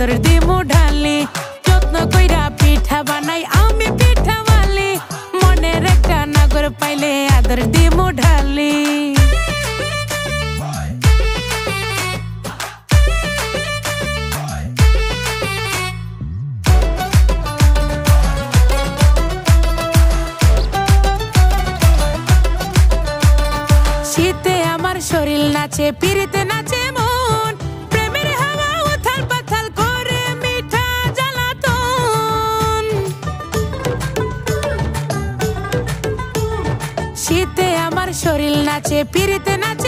আদর দিমু ঢালি যত্ন কইরা পিঠা বানাই আমি পিঠাওয়ালি মনের একটা নাগর পাইলে আদর দিমু ঢালি শীতে আমার শরীর নাচে পিরিতে নাচে মন প্রেমের হাওয়া উথাল পাথাল করে মিঠা জ্বালাতন শীতে আমার শরীর নাচে পিরিতে নাচে